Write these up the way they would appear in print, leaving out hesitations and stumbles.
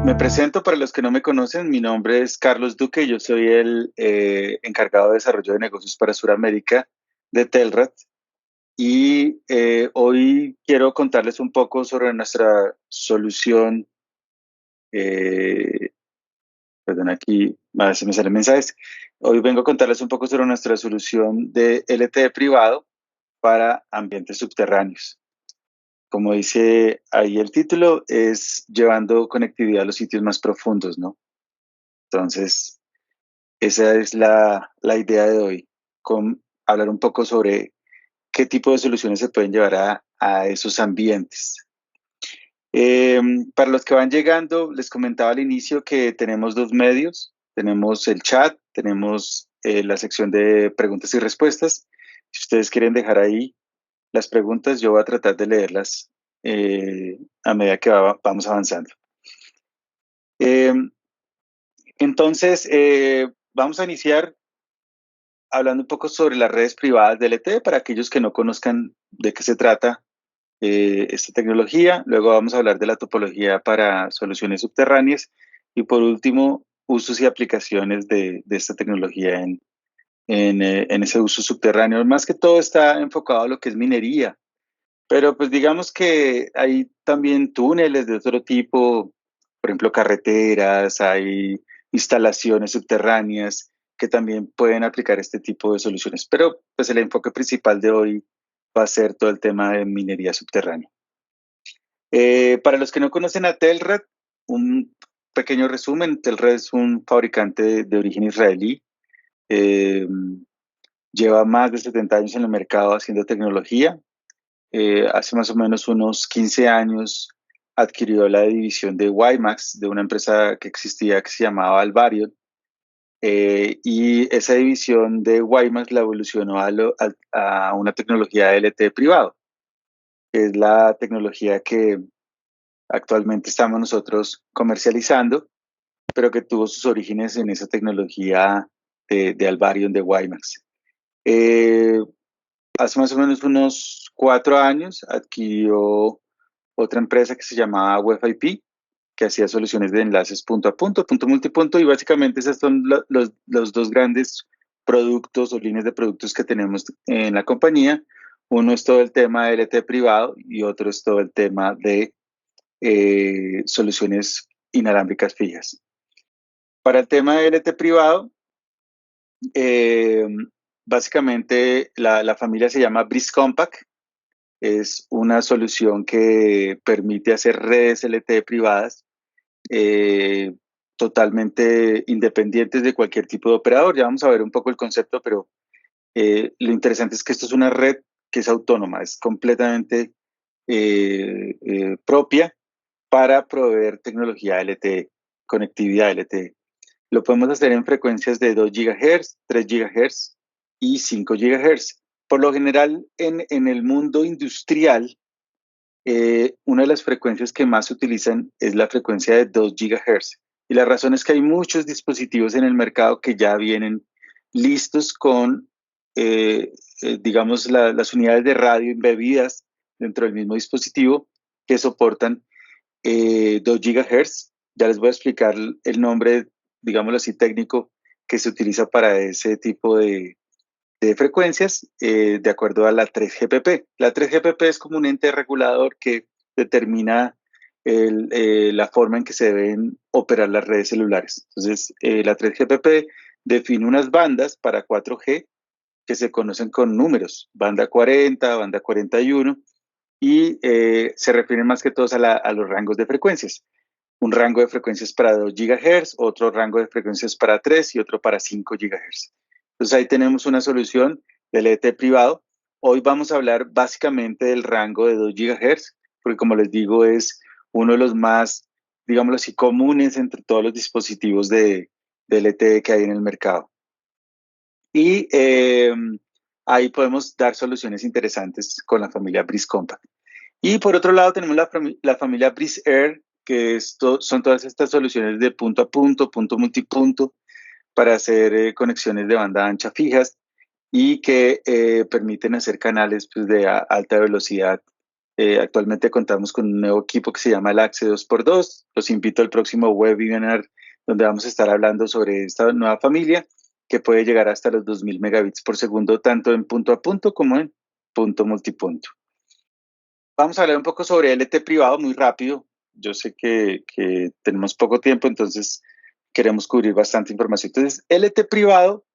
Me presento para los que no me conocen, mi nombre es Carlos Duque, yo soy el encargado de desarrollo de negocios para Sudamérica de Telrat y hoy quiero contarles un poco sobre nuestra solución, eh, perdón, aquí a ver si me salen mensajes. Hoy vengo a contarles un poco sobre nuestra solución de LTE privado para ambientes subterráneos. Como dice ahí el título, es llevando conectividad a los sitios más profundos, ¿no? Entonces, esa es la idea de hoy, con hablar un poco sobre qué tipo de soluciones se pueden llevar a esos ambientes. Para los que van llegando, les comentaba al inicio que tenemos dos medios. Tenemos el chat, tenemos la sección de preguntas y respuestas. Si ustedes quieren dejar ahí las preguntas, yo voy a tratar de leerlas a medida que vamos avanzando. Eh, entonces, vamos a iniciar hablando un poco sobre las redes privadas de LTE para aquellos que no conozcan de qué se trata esta tecnología. Luego vamos a hablar de la topología para soluciones subterráneas y por último, usos y aplicaciones de esta tecnología en ese uso subterráneo. Más que todo está enfocado a lo que es minería, pero pues digamos que hay también túneles de otro tipo, por ejemplo, carreteras, hay instalaciones subterráneas que también pueden aplicar este tipo de soluciones. Pero pues el enfoque principal de hoy va a ser todo el tema de minería subterránea. Para los que no conocen a Telred, un pequeño resumen, Telred es un fabricante de origen israelí. eh, Lleva más de 70 años en el mercado haciendo tecnología. Hace más o menos unos 15 años adquirió la división de WiMAX de una empresa que existía que se llamaba Alvarion. Y esa división de WiMAX la evolucionó a una tecnología LTE privado, que es la tecnología que actualmente estamos nosotros comercializando, pero que tuvo sus orígenes en esa tecnología de Alvarion de WiMAX. Eh, Hace más o menos unos 4 años adquirió otra empresa que se llamaba WebIP, que hacía soluciones de enlaces punto a punto, punto multipunto, y básicamente esos son los dos grandes productos o líneas de productos que tenemos en la compañía. Uno es todo el tema de LTE privado y otro es todo el tema de soluciones inalámbricas fijas. Para el tema de LTE privado, eh, básicamente la familia se llama Breeze Compact. Es una solución que permite hacer redes LTE privadas eh, totalmente independientes de cualquier tipo de operador. Ya vamos a ver un poco el concepto, pero lo interesante es que esto es una red que es autónoma, es completamente propia para proveer tecnología LTE, conectividad LTE. Lo podemos hacer en frecuencias de 2 GHz, 3 GHz y 5 GHz. Por lo general, en el mundo industrial, una de las frecuencias que más se utilizan es la frecuencia de 2 GHz. Y la razón es que hay muchos dispositivos en el mercado que ya vienen listos con, digamos, las unidades de radio embebidas dentro del mismo dispositivo que soportan 2 GHz. Ya les voy a explicar el nombre, digámoslo así, técnico que se utiliza para ese tipo de frecuencias de acuerdo a la 3GPP. La 3GPP es como un ente regulador que determina la forma en que se deben operar las redes celulares. Entonces, la 3GPP define unas bandas para 4G que se conocen con números, banda 40, banda 41, y se refieren más que todos a los rangos de frecuencias. Un rango de frecuencias para 2 GHz, otro rango de frecuencias para 3 y otro para 5 GHz. Entonces ahí tenemos una solución del ET privado. Hoy vamos a hablar básicamente del rango de 2 GHz, porque como les digo es uno de los más, digámoslo así, comunes entre todos los dispositivos de LTE que hay en el mercado. Y ahí podemos dar soluciones interesantes con la familia Breeze Compact. Y por otro lado tenemos la familia Breeze Air, que son todas estas soluciones de punto a punto multipunto, para hacer conexiones de banda ancha fijas y que permiten hacer canales pues, de alta velocidad Actualmente contamos con un nuevo equipo que se llama el AXE 2x2. Los invito al próximo webinar donde vamos a estar hablando sobre esta nueva familia que puede llegar hasta los 2000 megabits por segundo, tanto en punto a punto como en punto multipunto. Vamos a hablar un poco sobre LTE privado muy rápido. Yo sé que tenemos poco tiempo, entonces queremos cubrir bastante información. Entonces, LTE privado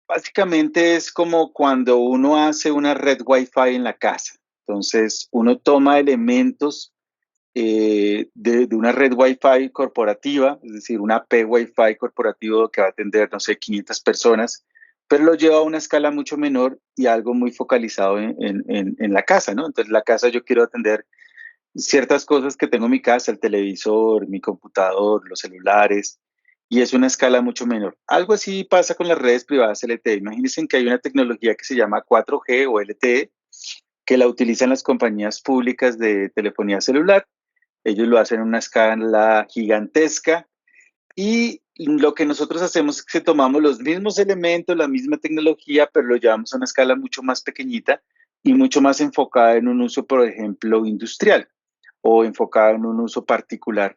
básicamente es como cuando uno hace una red Wi-Fi en la casa. Entonces, uno toma elementos de una red Wi-Fi corporativa, es decir, una AP Wi-Fi corporativo que va a atender, no sé, 500 personas, pero lo lleva a una escala mucho menor y algo muy focalizado en la casa, ¿no? Entonces, la casa yo quiero atender ciertas cosas que tengo en mi casa, el televisor, mi computador, los celulares, y es una escala mucho menor. Algo así pasa con las redes privadas LTE. Imagínense que hay una tecnología que se llama 4G o LTE, que la utilizan las compañías públicas de telefonía celular. Ellos lo hacen en una escala gigantesca y lo que nosotros hacemos es que tomamos los mismos elementos, la misma tecnología, pero lo llevamos a una escala mucho más pequeñita y mucho más enfocada en un uso, por ejemplo, industrial o enfocada en un uso particular,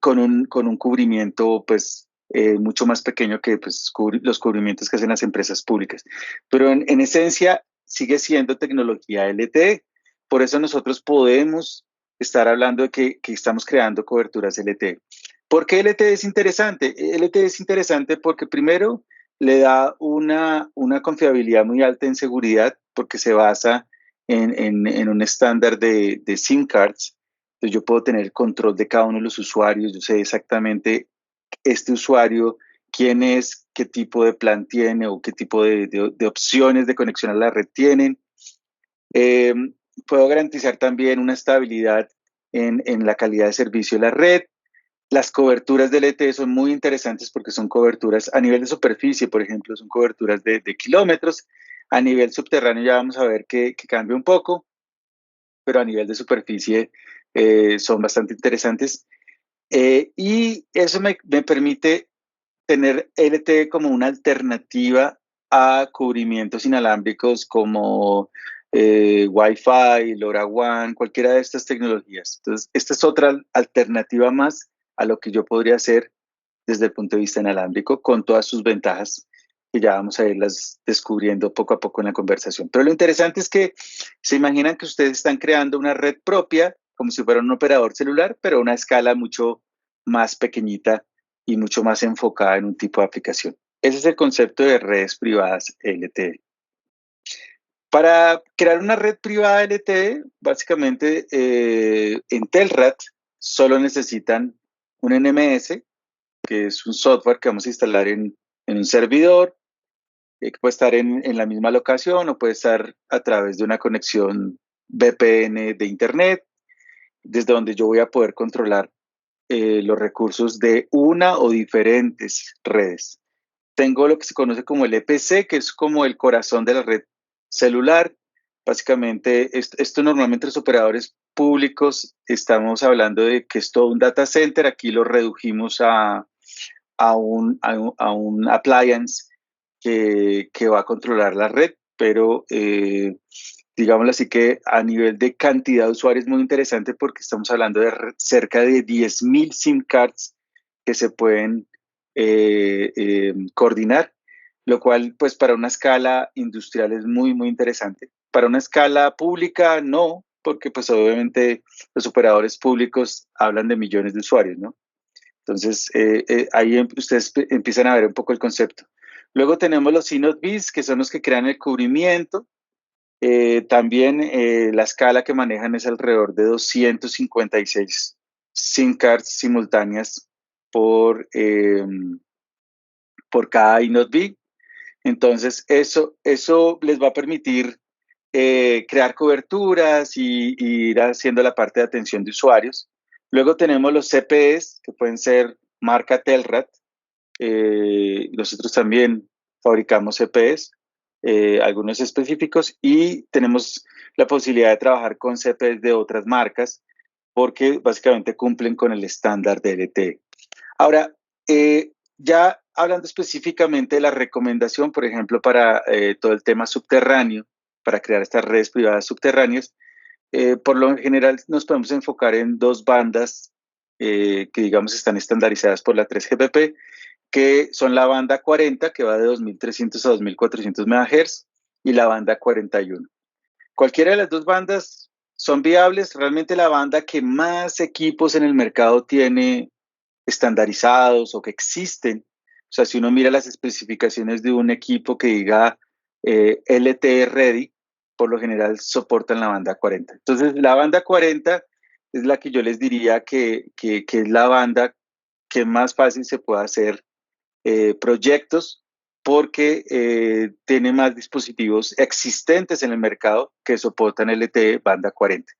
con un cubrimiento pues mucho más pequeño que pues, los cubrimientos que hacen las empresas públicas. Pero en esencia sigue siendo tecnología LTE. Por eso nosotros podemos estar hablando de que estamos creando coberturas LTE. ¿Por qué LTE es interesante? LTE es interesante porque primero le da una confiabilidad muy alta en seguridad porque se basa en un estándar de SIM cards. Entonces yo puedo tener control de cada uno de los usuarios, yo sé exactamente este usuario, quién es, qué tipo de plan tiene o qué tipo de opciones de conexión a la red tienen. Eh, Puedo garantizar también una estabilidad en la calidad de servicio de la red. Las coberturas de LTE son muy interesantes porque son coberturas a nivel de superficie, por ejemplo, son coberturas de kilómetros. A nivel subterráneo ya vamos a ver que cambia un poco, pero a nivel de superficie son bastante interesantes. Y eso me permite tener LTE como una alternativa a cubrimientos inalámbricos como Wi-Fi, LoRaWAN, cualquiera de estas tecnologías. Entonces, esta es otra alternativa más a lo que yo podría hacer desde el punto de vista inalámbrico, con todas sus ventajas que ya vamos a irlas descubriendo poco a poco en la conversación. Pero lo interesante es que se imaginan que ustedes están creando una red propia, como si fuera un operador celular, pero a una escala mucho más pequeñita y mucho más enfocada en un tipo de aplicación. Ese es el concepto de redes privadas LTE. Para crear una red privada LTE, básicamente en Telrat solo necesitan un NMS, que es un software que vamos a instalar en un servidor, que puede estar en la misma locación o puede estar a través de una conexión VPN de Internet, desde donde yo voy a poder controlar los recursos de una o diferentes redes. Tengo lo que se conoce como el EPC, que es como el corazón de la red celular. Básicamente, esto normalmente los operadores públicos estamos hablando de que es todo un data center. Aquí lo redujimos a un appliance que va a controlar la red, pero digámoslo así que a nivel de cantidad de usuarios es muy interesante porque estamos hablando de cerca de 10.000 SIM cards que se pueden coordinar, lo cual pues para una escala industrial es muy, muy interesante. Para una escala pública no, porque pues obviamente los operadores públicos hablan de millones de usuarios, ¿no? Entonces, ahí ustedes empiezan a ver un poco el concepto. Luego tenemos los CNOT-Bs, que son los que crean el cubrimiento. También la escala que manejan es alrededor de 256 SIM cards simultáneas por cada iNOT-B. Entonces, eso les va a permitir crear coberturas y ir haciendo la parte de atención de usuarios. Luego tenemos los CPEs, que pueden ser marca Telrat. Nosotros también fabricamos CPEs, algunos específicos, y tenemos la posibilidad de trabajar con CPEs de otras marcas porque básicamente cumplen con el estándar de LTE. Ahora, ya hablando específicamente de la recomendación, por ejemplo, para todo el tema subterráneo, para crear estas redes privadas subterráneas, Por lo general nos podemos enfocar en dos bandas que digamos están estandarizadas por la 3GPP, que son la banda 40, que va de 2300 a 2400 MHz, y la banda 41. Cualquiera de las dos bandas son viables. Realmente la banda que más equipos en el mercado tiene estandarizados o que existen, o sea, si uno mira las especificaciones de un equipo que diga LTE Ready, por lo general soportan la banda 40. Entonces, la banda 40 es la que yo les diría que es la banda que más fácil se puede hacer proyectos, porque tiene más dispositivos existentes en el mercado que soportan LTE banda 40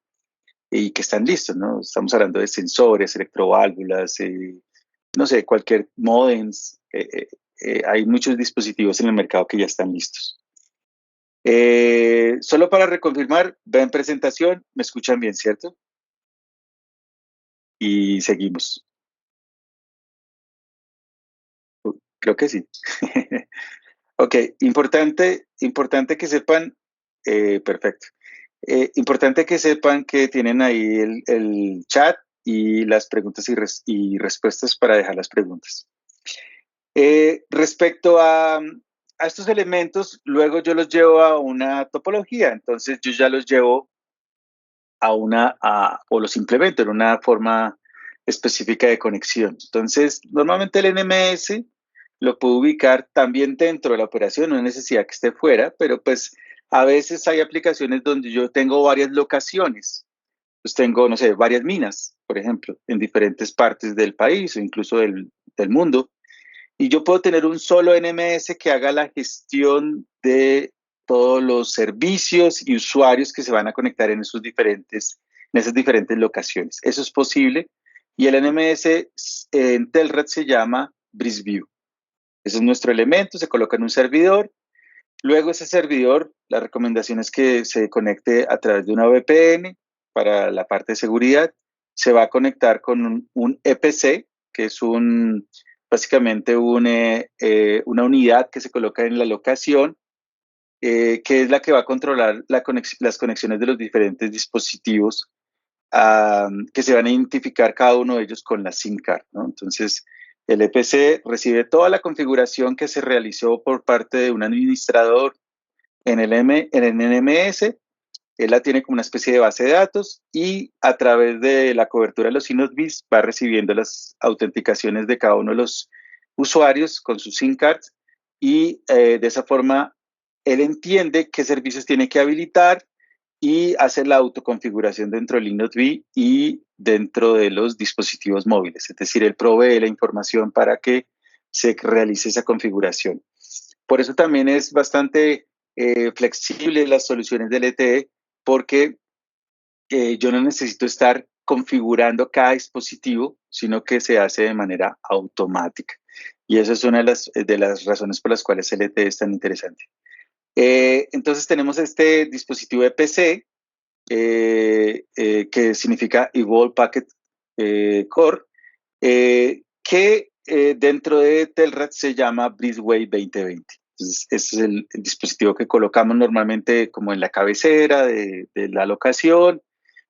y que están listos, ¿no? Estamos hablando de sensores, electroválvulas, no sé, cualquier modems. Hay muchos dispositivos en el mercado que ya están listos. Solo para reconfirmar, ven presentación, me escuchan bien, ¿cierto? Y seguimos. Creo que sí. Ok, importante que sepan, perfecto. Importante que sepan que tienen ahí el chat y las preguntas y respuestas para dejar las preguntas. Respecto a estos elementos, luego yo los llevo a una topología, entonces yo ya los llevo o los implemento en una forma específica de conexión. Entonces, normalmente el NMS lo puedo ubicar también dentro de la operación, no hay necesidad que esté fuera, pero pues a veces hay aplicaciones donde yo tengo varias locaciones. Pues tengo, no sé, varias minas, por ejemplo, en diferentes partes del país o incluso del mundo. Y yo puedo tener un solo NMS que haga la gestión de todos los servicios y usuarios que se van a conectar en esas diferentes locaciones. Eso es posible. Y el NMS en Telred se llama BrisView. Ese es nuestro elemento, se coloca en un servidor. Luego ese servidor, la recomendación es que se conecte a través de una VPN para la parte de seguridad. Se va a conectar con un EPC, que es básicamente una unidad que se coloca en la locación, que es la que va a controlar las conexiones de los diferentes dispositivos, que se van a identificar cada uno de ellos con la SIM card, ¿no? Entonces, el EPC recibe toda la configuración que se realizó por parte de un administrador en el NMS. Él la tiene como una especie de base de datos y a través de la cobertura de los SINOD-BIS va recibiendo las autenticaciones de cada uno de los usuarios con sus SIM cards, y de esa forma él entiende qué servicios tiene que habilitar y hace la autoconfiguración dentro del InnoDB y dentro de los dispositivos móviles. Es decir, él provee la información para que se realice esa configuración. Por eso también es bastante flexible las soluciones del LTE, porque yo no necesito estar configurando cada dispositivo, sino que se hace de manera automática. Y esa es una de las razones por las cuales el LTE es tan interesante. Entonces tenemos este dispositivo EPC, que significa Evolved Packet Core, que dentro de Telrad se llama Breezeway 2020. Entonces, ese es el dispositivo que colocamos normalmente como en la cabecera de la locación.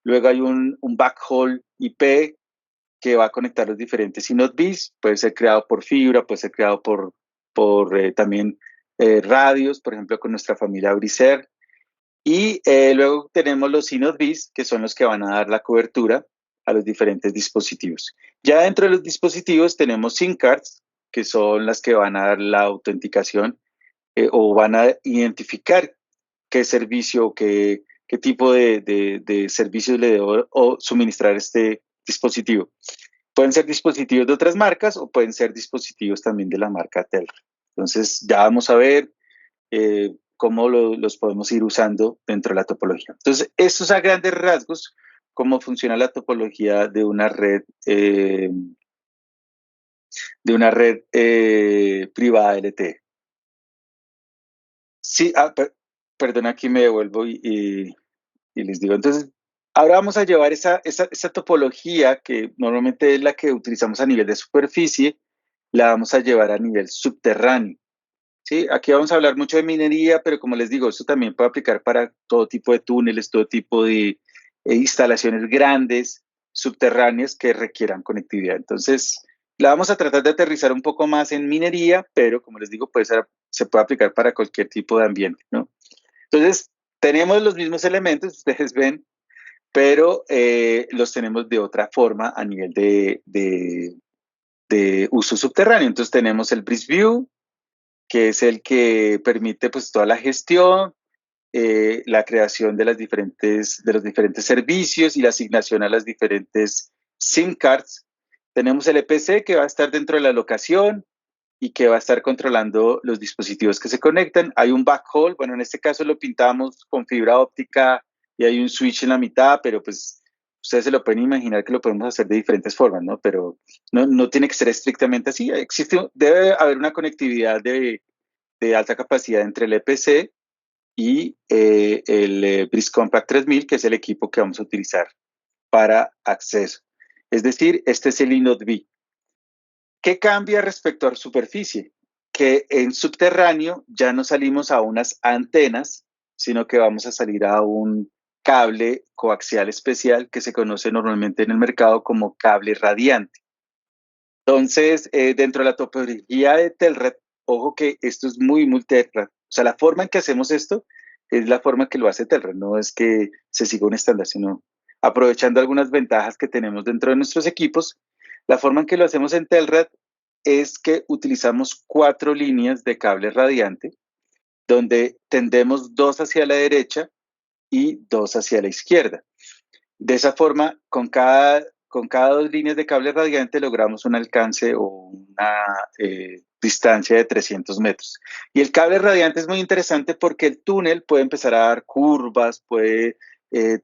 Luego hay un backhaul IP que va a conectar los diferentes InnoDBs. Puede ser creado por fibra, puede ser creado por también radios, por ejemplo, con nuestra familia Briser. Y luego tenemos los SINOD-BIS, que son los que van a dar la cobertura a los diferentes dispositivos. Ya dentro de los dispositivos tenemos SIM cards, que son las que van a dar la autenticación o van a identificar qué servicio, qué tipo de servicios le debo suministrar este dispositivo. Pueden ser dispositivos de otras marcas o pueden ser dispositivos también de la marca Telra. Entonces ya vamos a ver cómo los podemos ir usando dentro de la topología. Entonces, esto es a grandes rasgos cómo funciona la topología de una red privada LTE. Sí, perdón, aquí me devuelvo y les digo. Entonces, ahora vamos a llevar esa topología, que normalmente es la que utilizamos a nivel de superficie, la vamos a llevar a nivel subterráneo. Sí, aquí vamos a hablar mucho de minería, pero como les digo, esto también puede aplicar para todo tipo de túneles, todo tipo instalaciones grandes, subterráneas que requieran conectividad. Entonces, la vamos a tratar de aterrizar un poco más en minería, pero como les digo, se puede aplicar para cualquier tipo de ambiente, ¿no? Entonces, tenemos los mismos elementos, ustedes ven, pero los tenemos de otra forma a nivel de uso subterráneo. Entonces, tenemos el Breeze View, que es el que permite pues toda la gestión, la creación de los diferentes servicios y la asignación a las diferentes SIM cards. Tenemos el EPC que va a estar dentro de la locación y que va a estar controlando los dispositivos que se conectan. Hay un backhaul, bueno, en este caso lo pintamos con fibra óptica y hay un switch en la mitad, pero pues ustedes se lo pueden imaginar que lo podemos hacer de diferentes formas, ¿no? Pero no tiene que ser estrictamente así. Debe haber una conectividad de alta capacidad entre el EPC y el Breeze Compact 3000, que es el equipo que vamos a utilizar para acceso. Es decir, este es el iNode-B. ¿Qué cambia respecto a superficie? Que en subterráneo ya no salimos a unas antenas, sino que vamos a salir a un cable coaxial especial que se conoce normalmente en el mercado como cable radiante. Entonces, dentro de la topología de Telred, ojo que esto es muy Telred. O sea, la forma en que hacemos esto es la forma que lo hace Telred, no es que se siga un estándar, sino aprovechando algunas ventajas que tenemos dentro de nuestros equipos. La forma en que lo hacemos en Telred es que utilizamos 4 líneas de cable radiante, donde tendemos 2 hacia la derecha y 2 hacia la izquierda. De esa forma, con cada 2 líneas de cable radiante logramos un alcance o una distancia de 300 metros. Y el cable radiante es muy interesante porque el túnel puede empezar a dar curvas, puede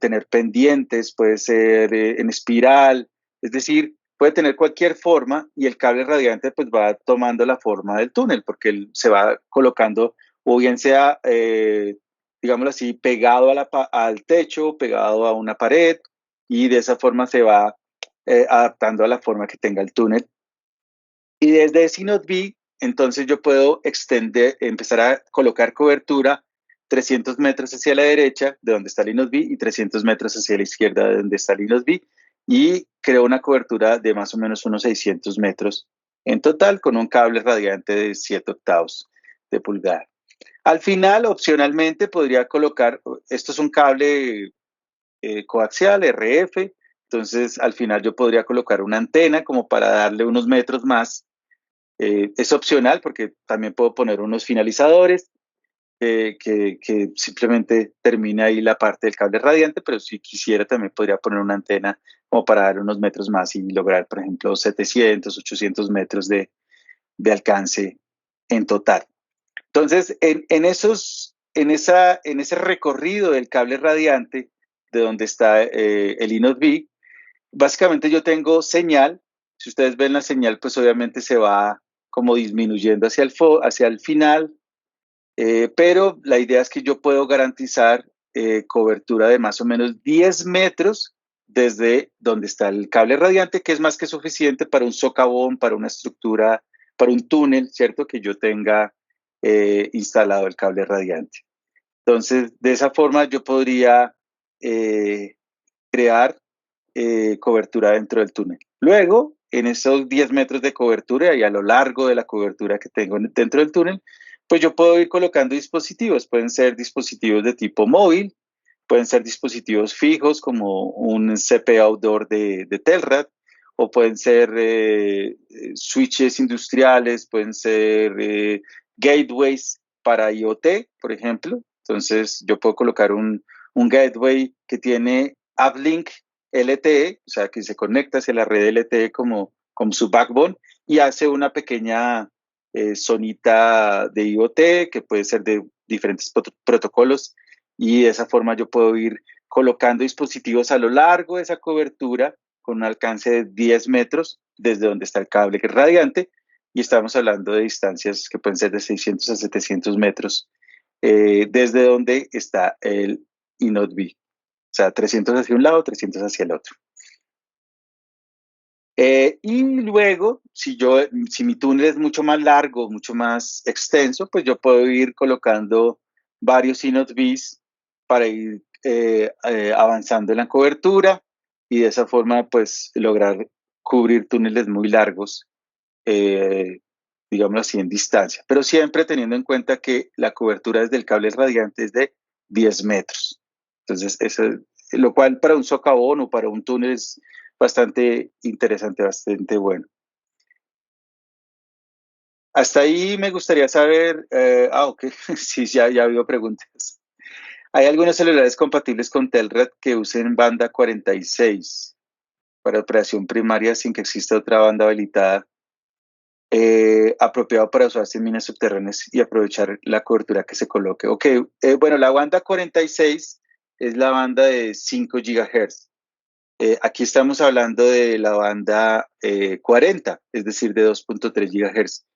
tener pendientes, puede ser en espiral, es decir, puede tener cualquier forma y el cable radiante pues va tomando la forma del túnel porque él se va colocando o bien sea digámoslo así, pegado al techo, pegado a una pared, y de esa forma se va adaptando a la forma que tenga el túnel. Y desde iNode-B, entonces yo puedo empezar a colocar cobertura 300 metros hacia la derecha, de donde está el iNode-B, y 300 metros hacia la izquierda, de donde está el iNode-B, y creo una cobertura de más o menos unos 600 metros en total, con un cable radiante de 7 octavos de pulgada. Al final, opcionalmente, podría colocar, esto es un cable coaxial, RF, entonces al final yo podría colocar una antena como para darle unos metros más. Es opcional porque también puedo poner unos finalizadores que simplemente termina ahí la parte del cable radiante, pero si quisiera también podría poner una antena como para dar unos metros más y lograr, por ejemplo, 700, 800 metros de alcance en total. Entonces, en ese recorrido del cable radiante, de donde está el iNode-B, básicamente yo tengo señal. Si ustedes ven la señal, pues obviamente se va como disminuyendo hacia el final, pero la idea es que yo puedo garantizar cobertura de más o menos 10 metros desde donde está el cable radiante, que es más que suficiente para un socavón, para una estructura, para un túnel, ¿cierto? Que yo tenga instalado el cable radiante. Entonces, de esa forma yo podría crear cobertura dentro del túnel. Luego, en esos 10 metros de cobertura y a lo largo de la cobertura que tengo dentro del túnel, pues yo puedo ir colocando dispositivos. Pueden ser dispositivos de tipo móvil, pueden ser dispositivos fijos como un CP Outdoor de Telrad, o pueden ser switches industriales, pueden ser gateways para IoT, por ejemplo. Entonces yo puedo colocar un gateway que tiene uplink LTE, o sea, que se conecta hacia la red LTE como su backbone y hace una pequeña zonita de IoT que puede ser de diferentes protocolos y de esa forma yo puedo ir colocando dispositivos a lo largo de esa cobertura con un alcance de 10 metros desde donde está el cable radiante y estamos hablando de distancias que pueden ser de 600 a 700 metros desde donde está el iNode-B. O sea, 300 hacia un lado, 300 hacia el otro. Y luego, si mi túnel es mucho más largo, mucho más extenso, pues yo puedo ir colocando varios iNode-Bs para ir avanzando en la cobertura y de esa forma pues lograr cubrir túneles muy largos, digámoslo así, en distancia, pero siempre teniendo en cuenta que la cobertura desde el cable radiante es de 10 metros. Entonces, lo cual para un socavón o para un túnel es bastante interesante, bastante bueno. Hasta ahí me gustaría saber, ok, sí, ya ha habido preguntas. Hay algunos celulares compatibles con Telred que usen banda 46 para operación primaria sin que exista otra banda habilitada, apropiado para usarse en minas subterráneas y aprovechar la cobertura que se coloque. Ok, bueno, la banda 46 es la banda de 5 GHz. Aquí estamos hablando de la banda 40, es decir, de 2.3 GHz.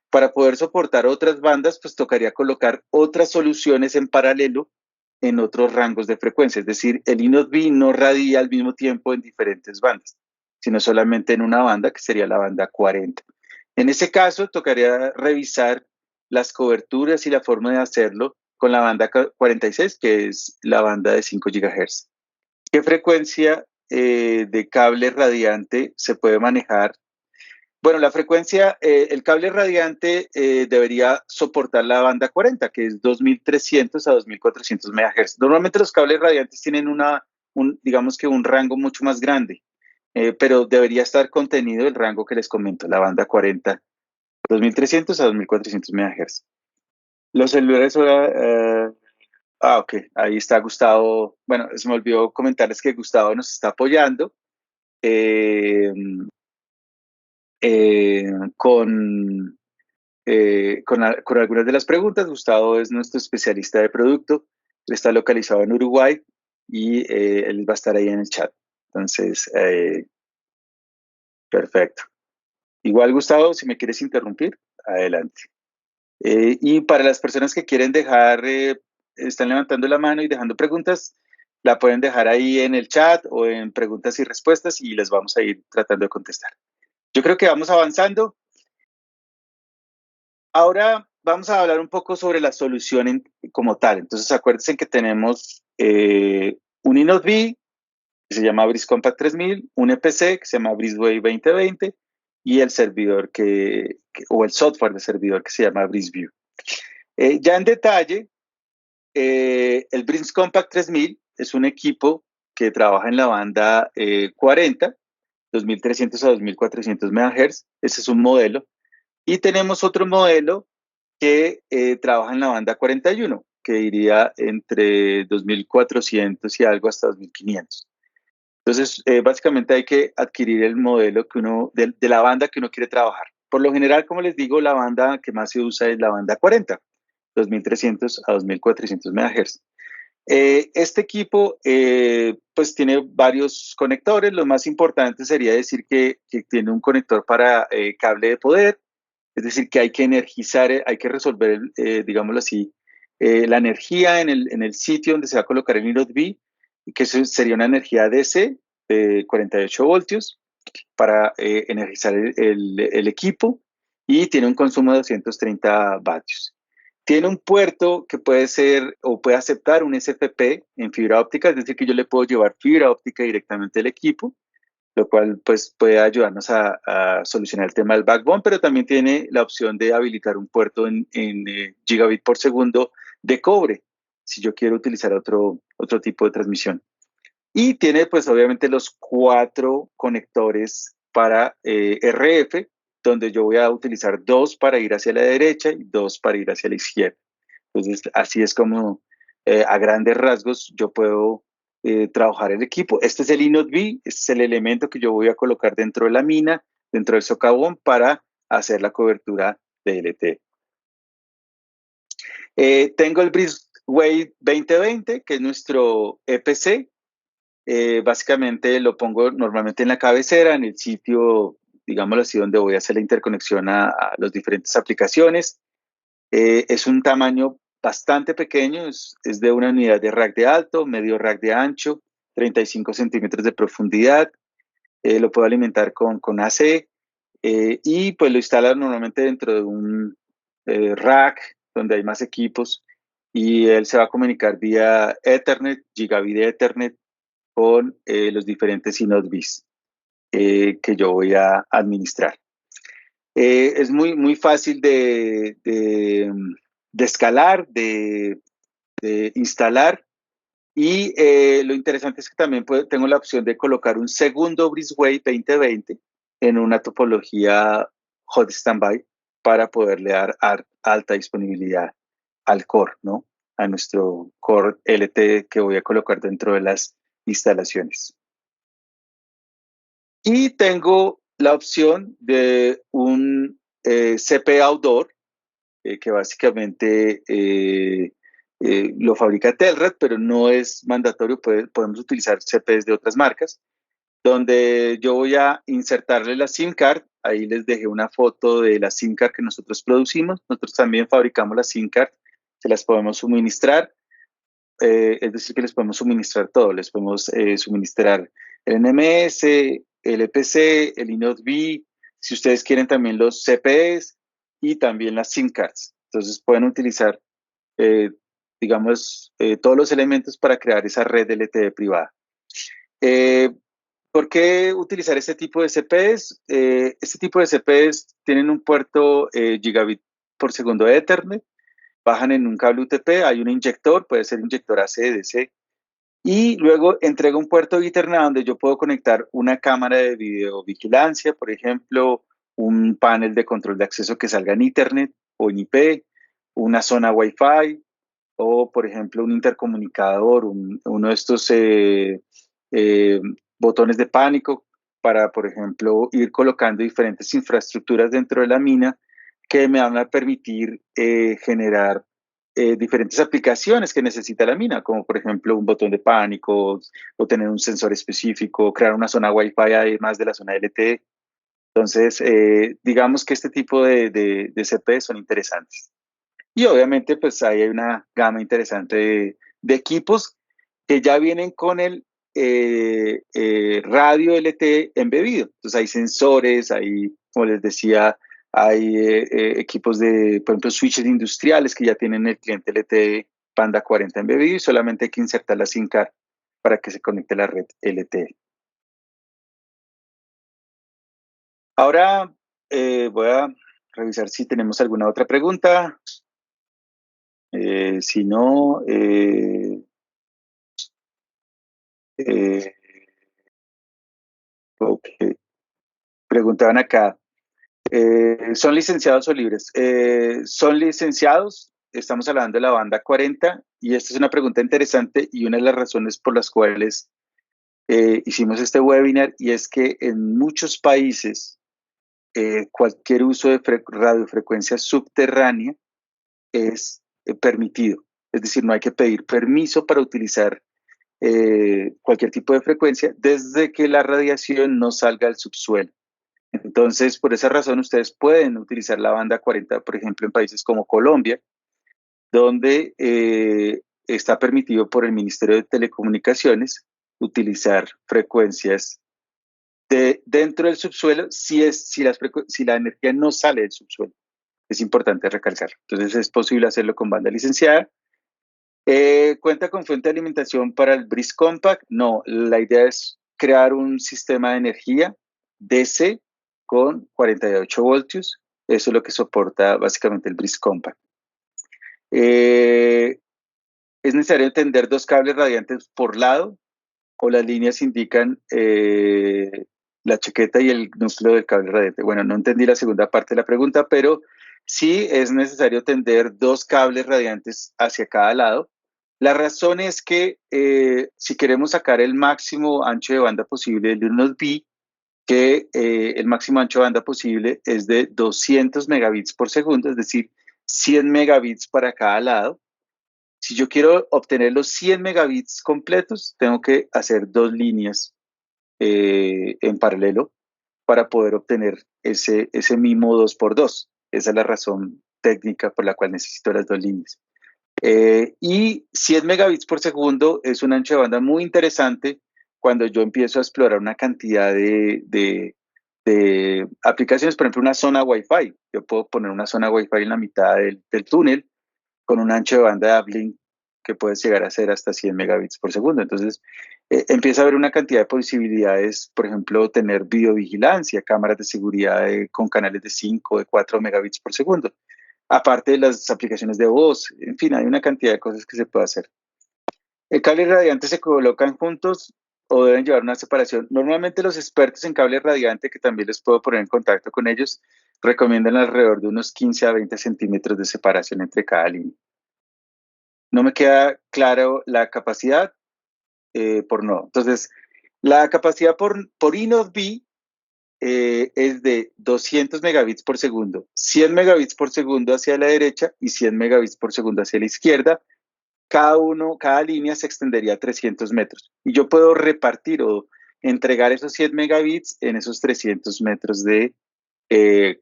Para poder soportar otras bandas, pues tocaría colocar otras soluciones en paralelo en otros rangos de frecuencia. Es decir, el INOD-B no radia al mismo tiempo en diferentes bandas, sino solamente en una banda, que sería la banda 40. En ese caso, tocaría revisar las coberturas y la forma de hacerlo con la banda 46, que es la banda de 5 GHz. ¿Qué frecuencia de cable radiante se puede manejar? Bueno, la frecuencia, el cable radiante debería soportar la banda 40, que es 2300 a 2400 MHz. Normalmente los cables radiantes tienen digamos que un rango mucho más grande, pero debería estar contenido el rango que les comento, la banda 40, 2300 a 2400 MHz. Los celulares ahora, ok, ahí está Gustavo. Bueno, se me olvidó comentarles que Gustavo nos está apoyando. Eh, eh, con, con algunas de las preguntas. Gustavo es nuestro especialista de producto, él está localizado en Uruguay y él va a estar ahí en el chat. Entonces, perfecto. Igual, Gustavo, si me quieres interrumpir, adelante. Y para las personas que quieren dejar, están levantando la mano y dejando preguntas, la pueden dejar ahí en el chat o en preguntas y respuestas y les vamos a ir tratando de contestar. Yo creo que vamos avanzando. Ahora vamos a hablar un poco sobre la solución como tal. Entonces, acuérdense que tenemos un InnoDB que se llama Breeze Compact 3000, un EPC que se llama BreezeWay 2020 y el servidor o el software de servidor que se llama BreezeView. Ya en detalle, el Breeze Compact 3000 es un equipo que trabaja en la banda 40, 2300 a 2400 MHz. Ese es un modelo. Y tenemos otro modelo que trabaja en la banda 41, que iría entre 2400 y algo hasta 2500. Entonces, básicamente hay que adquirir el modelo de la banda que uno quiere trabajar. Por lo general, como les digo, la banda que más se usa es la banda 40, 2300 a 2400 MHz. Este equipo pues tiene varios conectores. Lo más importante sería decir que tiene un conector para cable de poder, es decir, que hay que energizar, hay que resolver, digámoslo así, la energía en el sitio donde se va a colocar el InnoDB, que sería una energía DC de 48 voltios para energizar el equipo y tiene un consumo de 230 vatios. Tiene un puerto que puede ser o puede aceptar un SFP en fibra óptica, es decir, que yo le puedo llevar fibra óptica directamente al equipo, lo cual pues puede ayudarnos a solucionar el tema del backbone, pero también tiene la opción de habilitar un puerto en gigabit por segundo de cobre, si yo quiero utilizar otro tipo de transmisión. Y tiene pues obviamente los 4 conectores para RF, donde yo voy a utilizar 2 para ir hacia la derecha y 2 para ir hacia la izquierda. Entonces así es como a grandes rasgos yo puedo trabajar el equipo. Este es el InnoDB, este es el elemento que yo voy a colocar dentro de la mina, dentro del socavón para hacer la cobertura de LTE. Tengo el BreezeWay 2020, que es nuestro EPC. Básicamente lo pongo normalmente en la cabecera, en el sitio, digámoslo así, donde voy a hacer la interconexión a las diferentes aplicaciones. Es un tamaño bastante pequeño, es de una unidad de rack de alto, medio rack de ancho, 35 centímetros de profundidad. Lo puedo alimentar con AC y pues lo instala normalmente dentro de un rack donde hay más equipos y él se va a comunicar vía Ethernet, Gigabit Ethernet, con los diferentes InnoDBs que yo voy a administrar. Es muy fácil de escalar, de instalar, y lo interesante es que también tengo la opción de colocar un segundo Breezeway 2020 en una topología hot standby para poderle dar alta disponibilidad al core, ¿no? A nuestro core LTE que voy a colocar dentro de las instalaciones. Y tengo la opción de un CP Outdoor, que básicamente lo fabrica Telred, pero no es mandatorio, podemos utilizar CPs de otras marcas, donde yo voy a insertarle la SIM card. Ahí les dejé una foto de la SIM card que nosotros producimos. Nosotros también fabricamos la SIM card, se las podemos suministrar, es decir, que les podemos suministrar todo. Les podemos suministrar el NMS, el EPC, el InnoDB, si ustedes quieren también los CPs y también las SIM cards. Entonces pueden utilizar, eh, digamos, todos los elementos para crear esa red LTE privada. ¿Por qué utilizar este tipo de CPs? Este tipo de CPs tienen un puerto gigabit por segundo de Ethernet, bajan en un cable UTP, hay un inyector, puede ser inyector AC, DC, y luego entrega un puerto Ethernet donde yo puedo conectar una cámara de videovigilancia, por ejemplo, un panel de control de acceso que salga en Ethernet o en IP, una zona Wi-Fi, o por ejemplo un intercomunicador, uno de estos eh, botones de pánico para, por ejemplo, ir colocando diferentes infraestructuras dentro de la mina que me van a permitir generar diferentes aplicaciones que necesita la mina, como por ejemplo un botón de pánico o tener un sensor específico, crear una zona Wi-Fi además de la zona LTE. Entonces, digamos que este tipo de CP son interesantes. Y obviamente, pues ahí hay una gama interesante de equipos que ya vienen con el radio LTE embebido. Entonces hay sensores, hay, como les decía, hay equipos de, por ejemplo, switches industriales que ya tienen el cliente LTE Panda 40 embebido y solamente hay que insertar la SIM card para que se conecte a la red LTE. Ahora voy a revisar si tenemos alguna otra pregunta. Si no, eh, ok. Preguntaban acá, ¿son licenciados o libres? Son licenciados, estamos hablando de la banda 40 y esta es una pregunta interesante y una de las razones por las cuales hicimos este webinar, y es que en muchos países cualquier uso de radiofrecuencia subterránea es permitido. Es decir, no hay que pedir permiso para utilizar cualquier tipo de frecuencia desde que la radiación no salga al subsuelo. Entonces, por esa razón, ustedes pueden utilizar la banda 40, por ejemplo, en países como Colombia, donde está permitido por el Ministerio de Telecomunicaciones utilizar frecuencias dentro del subsuelo si la energía no sale del subsuelo. Es importante recalcar. Entonces, es posible hacerlo con banda licenciada. ¿Cuenta con fuente de alimentación para el Breeze Compact? No, la idea es crear un sistema de energía DC con 48 voltios. Eso es lo que soporta básicamente el Breeze Compact. ¿Es necesario tender dos cables radiantes por lado o las líneas indican la chaqueta y el núcleo del cable radiante? Bueno, no entendí la segunda parte de la pregunta, pero sí es necesario tender dos cables radiantes hacia cada lado. La razón es que si queremos sacar el máximo ancho de banda posible de unos B, que el máximo ancho de banda posible es de 200 megabits por segundo, es decir, 100 megabits para cada lado. Si yo quiero obtener los 100 megabits completos, tengo que hacer dos líneas en paralelo para poder obtener ese mismo 2x2. Esa es la razón técnica por la cual necesito las dos líneas. Y 100 megabits por segundo es un ancho de banda muy interesante cuando yo empiezo a explorar una cantidad de aplicaciones, por ejemplo, una zona Wi-Fi. Yo puedo poner una zona Wi-Fi en la mitad del túnel con un ancho de banda de uplink que puede llegar a ser hasta 100 megabits por segundo. Entonces, empieza a haber una cantidad de posibilidades, por ejemplo, tener videovigilancia, cámaras de seguridad con canales de 5 o de 4 megabits por segundo. Aparte de las aplicaciones de voz, en fin, hay una cantidad de cosas que se puede hacer. ¿El cable radiante se colocan juntos o deben llevar una separación? Normalmente los expertos en cable radiante, que también les puedo poner en contacto con ellos, recomiendan alrededor de unos 15 a 20 centímetros de separación entre cada línea. No me queda claro la capacidad por nodo. Entonces, la capacidad por inode B es de 200 megabits por segundo, 100 megabits por segundo hacia la derecha y 100 megabits por segundo hacia la izquierda. Cada línea se extendería a 300 metros. Y yo puedo repartir o entregar esos 100 megabits en esos 300 metros de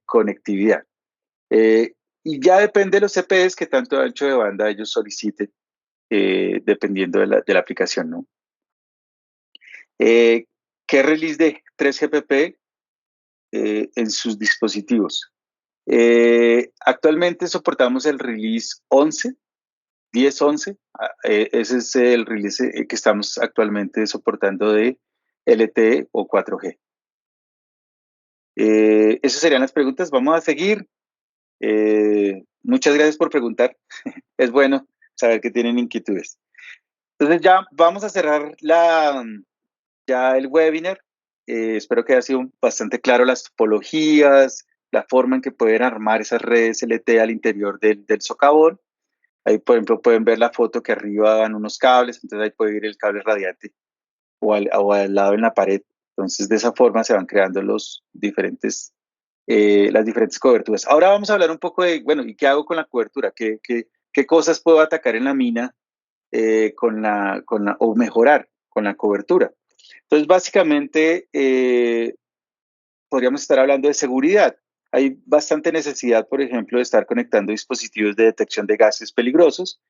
conectividad. Y ya depende de los CPEs que tanto ancho de banda ellos soliciten, dependiendo de la aplicación, ¿no? ¿Qué release de 3GPP en sus dispositivos? Actualmente soportamos el release 11, 10-11, ese es el release que estamos actualmente soportando de LTE o 4G. Esas serían las preguntas. Vamos a seguir. Muchas gracias por preguntar. Es bueno saber que tienen inquietudes. Entonces ya vamos a cerrar ya el webinar. Espero que haya sido bastante claro las topologías, la forma en que pueden armar esas redes LTE al interior del socavón. Ahí, por ejemplo, pueden ver la foto que arriba van unos cables, entonces ahí puede ir el cable radiante o al lado en la pared. Entonces, de esa forma se van creando las diferentes coberturas. Ahora vamos a hablar un poco de, bueno, ¿y qué hago con la cobertura? ¿Qué cosas puedo atacar en la mina o mejorar con la cobertura? Entonces, básicamente, podríamos estar hablando de seguridad. Hay bastante necesidad, por ejemplo, de estar conectando dispositivos de detección de gases peligrosos,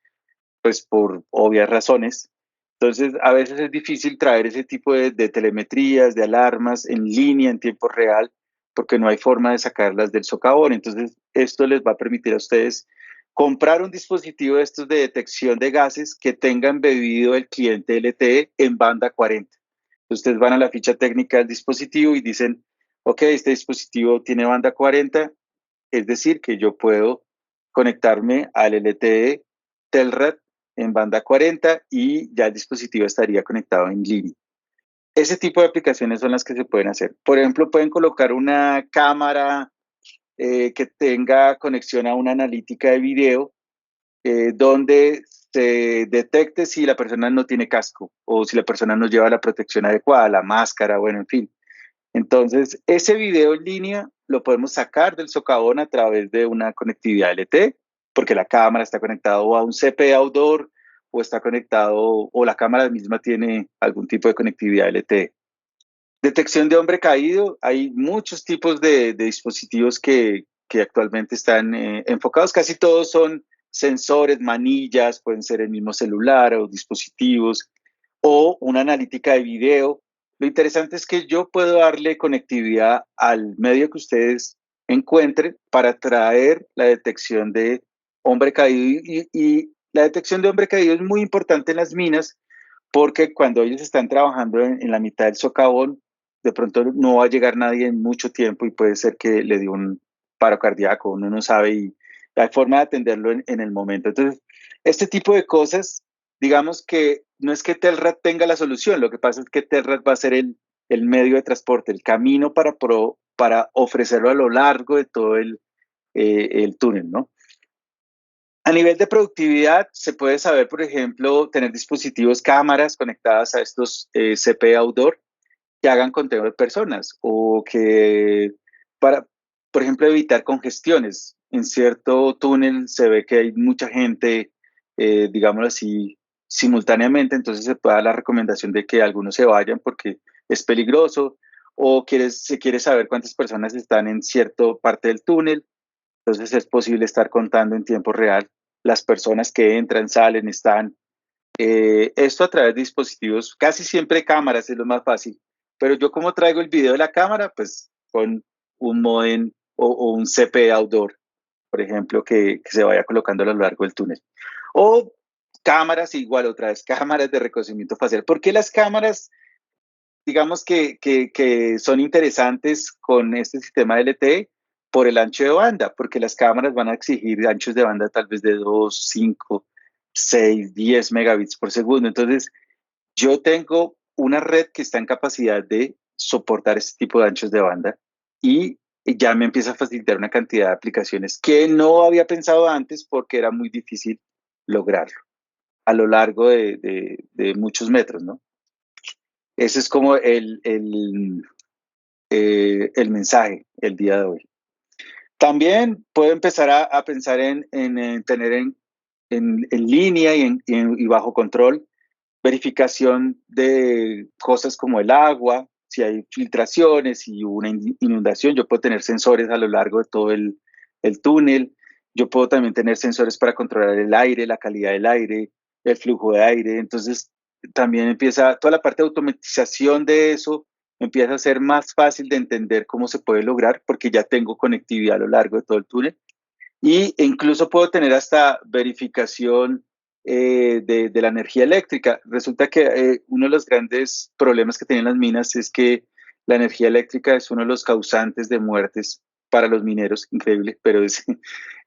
pues por obvias razones. Entonces, a veces es difícil traer ese tipo de telemetrías, de alarmas en línea, en tiempo real, porque no hay forma de sacarlas del socavón. Entonces, esto les va a permitir a ustedes comprar un dispositivo de estos de detección de gases que tenga embebido el cliente LTE en banda 40. Ustedes van a la ficha técnica del dispositivo y dicen, ok, este dispositivo tiene banda 40, es decir, que yo puedo conectarme al LTE Telrad en banda 40 y ya el dispositivo estaría conectado en línea. Ese tipo de aplicaciones son las que se pueden hacer. Por ejemplo, pueden colocar una cámara que tenga conexión a una analítica de video donde se detecte si la persona no tiene casco o si la persona no lleva la protección adecuada, la máscara, bueno, en fin. Entonces, ese video en línea lo podemos sacar del socavón a través de una conectividad LTE, porque la cámara está conectada a un CP outdoor o está conectado, o la cámara misma tiene algún tipo de conectividad LTE. Detección de hombre caído, hay muchos tipos de dispositivos que actualmente están enfocados, casi todos son sensores, manillas, pueden ser el mismo celular o dispositivos, o una analítica de video. Lo interesante es que yo puedo darle conectividad al medio que ustedes encuentren para traer la detección de hombre caído. Y la detección de hombre caído es muy importante en las minas porque cuando ellos están trabajando en la mitad del socavón, de pronto no va a llegar nadie en mucho tiempo y puede ser que le dio un paro cardíaco, uno no sabe y hay forma de atenderlo en el momento. Entonces, este tipo de cosas, digamos que no es que Telrad tenga la solución, lo que pasa es que Telrad va a ser el medio de transporte, el camino para ofrecerlo a lo largo de todo el túnel, ¿no? A nivel de productividad, se puede saber, por ejemplo, tener dispositivos, cámaras conectadas a estos CP outdoor que hagan conteo de personas o que para, por ejemplo, evitar congestiones. En cierto túnel se ve que hay mucha gente, digámoslo así, simultáneamente, entonces se puede dar la recomendación de que algunos se vayan porque es peligroso o se quiere saber cuántas personas están en cierta parte del túnel. Entonces es posible estar contando en tiempo real las personas que entran, salen, están. Esto a través de dispositivos, casi siempre cámaras es lo más fácil, pero yo como traigo el video de la cámara, pues con un modem o un CP outdoor, por ejemplo, que se vaya colocando a lo largo del túnel. O cámaras, igual otra vez, cámaras de reconocimiento facial. ¿Por qué las cámaras, digamos que son interesantes con este sistema LTE? Por el ancho de banda, porque las cámaras van a exigir anchos de banda tal vez de 2, 5, 6, 10 megabits por segundo. Entonces, yo tengo una red que está en capacidad de soportar este tipo de anchos de banda y ya me empieza a facilitar una cantidad de aplicaciones que no había pensado antes porque era muy difícil lograrlo a lo largo de muchos metros, ¿no? Ese es como el mensaje el día de hoy. También puedo empezar a pensar en tener en línea y bajo control verificación de cosas como el agua, si hay filtraciones y una inundación, yo puedo tener sensores a lo largo de todo el túnel. Yo puedo también tener sensores para controlar el aire, la calidad del aire, el flujo de aire. Entonces, también empieza toda la parte de automatización de eso, empieza a ser más fácil de entender cómo se puede lograr porque ya tengo conectividad a lo largo de todo el túnel. Y incluso puedo tener hasta verificación de la energía eléctrica. Resulta que uno de los grandes problemas que tienen las minas es que la energía eléctrica es uno de los causantes de muertes para los mineros, increíble, pero es...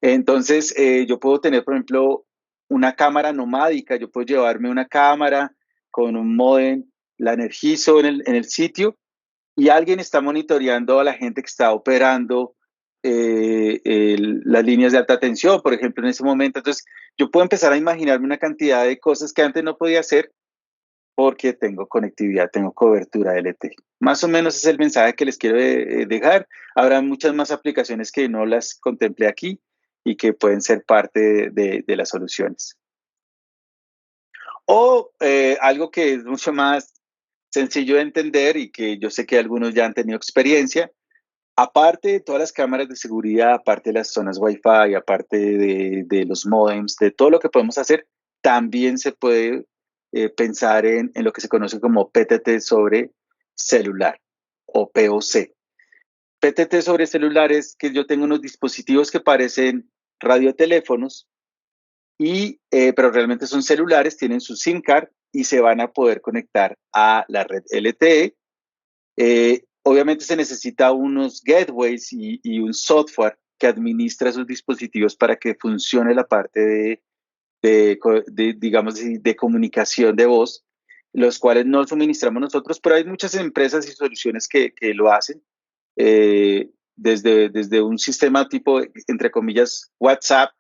Entonces, yo puedo tener, por ejemplo, una cámara nomádica, yo puedo llevarme una cámara con un módem, la energizo en el sitio y alguien está monitoreando a la gente que está operando las líneas de alta tensión, por ejemplo, en ese momento. Entonces, yo puedo empezar a imaginarme una cantidad de cosas que antes no podía hacer porque tengo conectividad, tengo cobertura LTE. Más o menos es el mensaje que les quiero dejar. Habrá muchas más aplicaciones que no las contemplé aquí y que pueden ser parte de las soluciones. O algo que es mucho más sencillo de entender y que yo sé que algunos ya han tenido experiencia. Aparte de todas las cámaras de seguridad, aparte de las zonas Wi-Fi, aparte de los modems, de todo lo que podemos hacer, también se puede pensar en lo que se conoce como PTT sobre celular o POC. PTT sobre celular es que yo tengo unos dispositivos que parecen radioteléfonos, pero realmente son celulares, tienen su SIM card y se van a poder conectar a la red LTE. Obviamente se necesita unos gateways y un software que administra esos dispositivos para que funcione la parte digamos, de comunicación de voz, los cuales no suministramos nosotros, pero hay muchas empresas y soluciones que lo hacen, desde un sistema tipo, entre comillas, WhatsApp,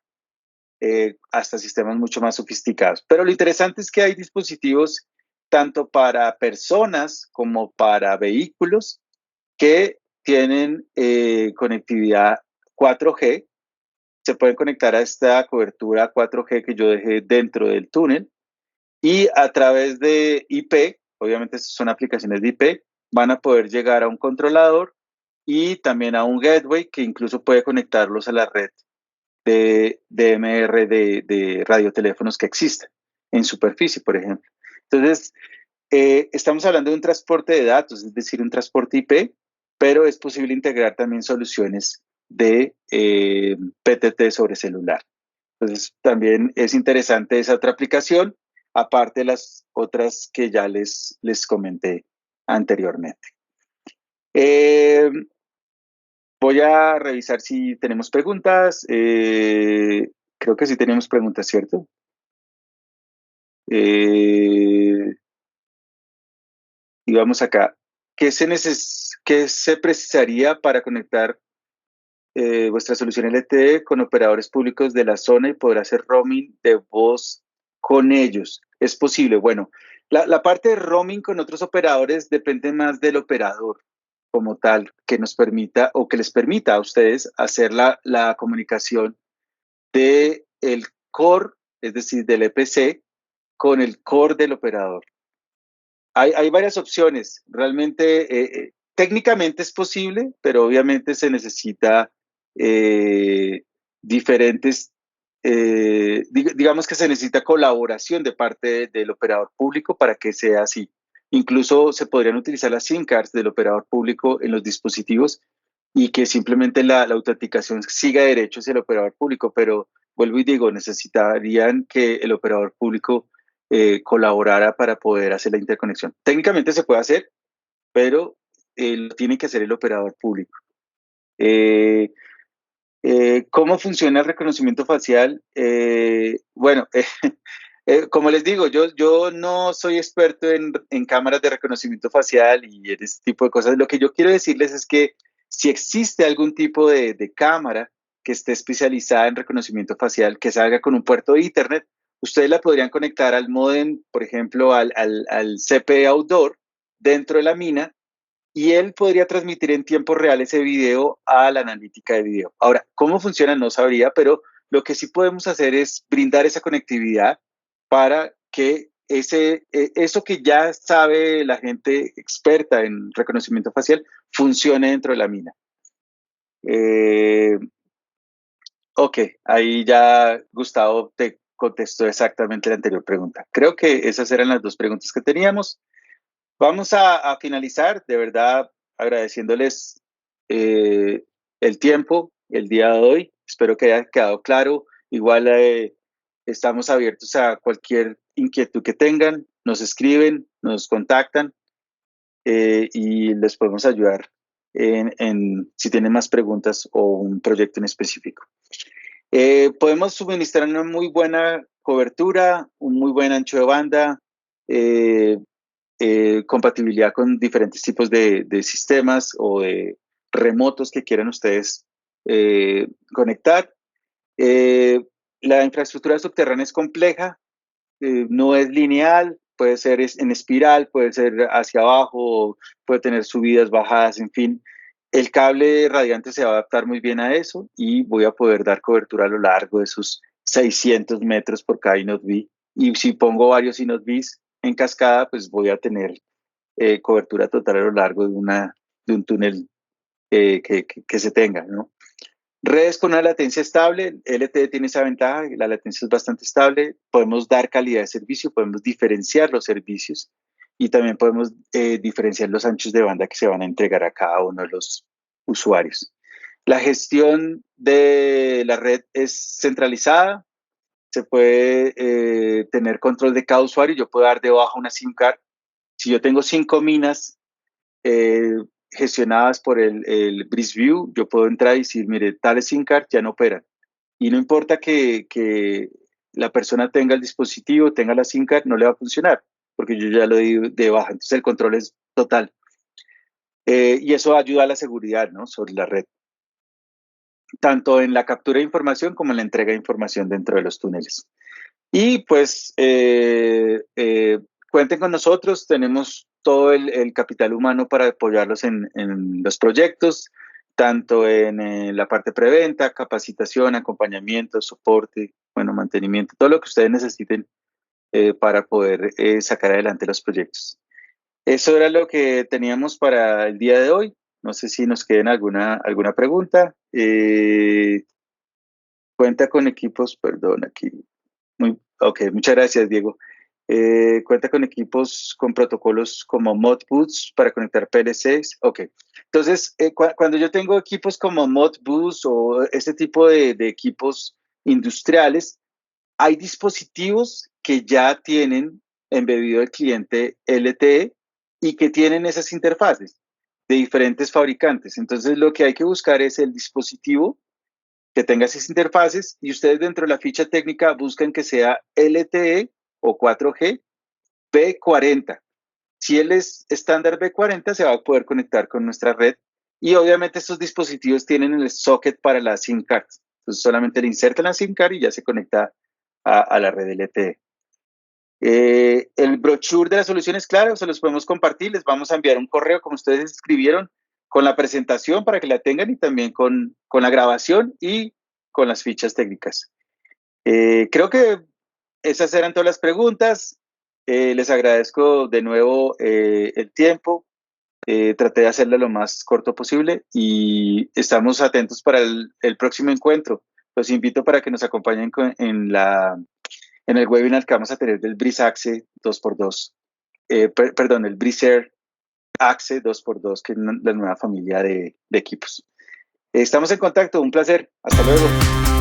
hasta sistemas mucho más sofisticados. Pero lo interesante es que hay dispositivos tanto para personas como para vehículos que tienen conectividad 4G, se pueden conectar a esta cobertura 4G que yo dejé dentro del túnel y a través de IP, obviamente son aplicaciones de IP, van a poder llegar a un controlador y también a un gateway que incluso puede conectarlos a la red de DMR de radioteléfonos que existen en superficie, por ejemplo. Entonces, estamos hablando de un transporte de datos, es decir, un transporte IP, pero es posible integrar también soluciones de PTT sobre celular. Entonces, también es interesante esa otra aplicación, aparte de las otras que ya les comenté anteriormente. Voy a revisar si tenemos preguntas. Creo que sí tenemos preguntas, ¿cierto? Y vamos acá. ¿Qué se precisaría para conectar vuestra solución LTE con operadores públicos de la zona y poder hacer roaming de voz con ellos? ¿Es posible? Bueno, la parte de roaming con otros operadores depende más del operador como tal, que nos permita o que les permita a ustedes hacer la comunicación del core, es decir, del EPC, con el core del operador. Hay varias opciones. Realmente, técnicamente es posible, pero obviamente se necesita diferentes, digamos que se necesita colaboración de parte del operador público para que sea así. Incluso se podrían utilizar las SIM cards del operador público en los dispositivos y que simplemente la autenticación siga derecho hacia el operador público, pero vuelvo y digo, necesitarían que el operador público colaborara para poder hacer la interconexión. Técnicamente se puede hacer, pero lo tiene que hacer el operador público. ¿Cómo funciona el reconocimiento facial? Bueno, como les digo, yo no soy experto en cámaras de reconocimiento facial y en ese tipo de cosas. Lo que yo quiero decirles es que si existe algún tipo de cámara que esté especializada en reconocimiento facial, que salga con un puerto de Internet, ustedes la podrían conectar al módem, por ejemplo, al CPE Outdoor dentro de la mina y él podría transmitir en tiempo real ese video a la analítica de video. Ahora, ¿cómo funciona? No sabría, pero lo que sí podemos hacer es brindar esa conectividad para que eso que ya sabe la gente experta en reconocimiento facial funcione dentro de la mina. Ok, ahí ya Gustavo te contestó exactamente la anterior pregunta. Creo que esas eran las dos preguntas que teníamos. Vamos a finalizar, de verdad, agradeciéndoles el tiempo, el día de hoy. Espero que haya quedado claro. Igual estamos abiertos a cualquier inquietud que tengan. Nos escriben, nos contactan y les podemos ayudar si tienen más preguntas o un proyecto en específico. Podemos suministrar una muy buena cobertura, un muy buen ancho de banda, eh, compatibilidad con diferentes tipos de sistemas o de remotos que quieran ustedes conectar. Eh, la infraestructura subterránea es compleja, no es lineal, puede ser en espiral, puede ser hacia abajo, puede tener subidas, bajadas, en fin. El cable radiante se va a adaptar muy bien a eso y voy a poder dar cobertura a lo largo de esos 600 metros por cada INOD-B. Y si pongo varios INOD-Bs en cascada, pues voy a tener cobertura total a lo largo de un túnel que se tenga, ¿no? Redes con una latencia estable, LTE tiene esa ventaja, la latencia es bastante estable, podemos dar calidad de servicio, podemos diferenciar los servicios y también podemos diferenciar los anchos de banda que se van a entregar a cada uno de los usuarios. La gestión de la red es centralizada, se puede tener control de cada usuario, yo puedo dar de baja una SIM card. Si yo tengo 5 minas eh, gestionadas por el BrisView, yo puedo entrar y decir, mire, tales SIM card ya no operan. Y no importa que la persona tenga el dispositivo, tenga la SIM card, no le va a funcionar, porque yo ya lo di de baja. Entonces el control es total. Y eso ayuda a la seguridad, ¿no? Sobre la red, tanto en la captura de información como en la entrega de información dentro de los túneles. Y pues cuenten con nosotros, tenemos todo el capital humano para apoyarlos en los proyectos, tanto en la parte preventa, capacitación, acompañamiento, soporte, bueno, mantenimiento, todo lo que ustedes necesiten para poder sacar adelante los proyectos. Eso era lo que teníamos para el día de hoy. No sé si nos queden alguna pregunta. Cuenta con equipos, perdón, aquí. Ok, muchas gracias, Diego. Cuenta con equipos con protocolos como Modbus para conectar PLCs. Ok, entonces cuando yo tengo equipos como Modbus o este tipo de equipos industriales, hay dispositivos que ya tienen embebido el cliente LTE y que tienen esas interfaces de diferentes fabricantes. Entonces lo que hay que buscar es el dispositivo que tenga esas interfaces y ustedes dentro de la ficha técnica buscan que sea LTE o 4G B40. Si él es estándar B40, se va a poder conectar con nuestra red y obviamente estos dispositivos tienen el socket para la SIM card. Entonces solamente le insertan la SIM card y ya se conecta a la red LTE. El brochure de la solución es claro, se los podemos compartir, les vamos a enviar un correo como ustedes escribieron con la presentación para que la tengan y también con la grabación y con las fichas técnicas. Creo que esas eran todas las preguntas. Les agradezco de nuevo el tiempo. Traté de hacerlo lo más corto posible y estamos atentos para el próximo encuentro. Los invito para que nos acompañen en el webinar que vamos a tener del Breeze Axe 2x2. Perdón, el Breeze Air Axe 2x2, que es la nueva familia de equipos. Estamos en contacto, un placer. Hasta luego.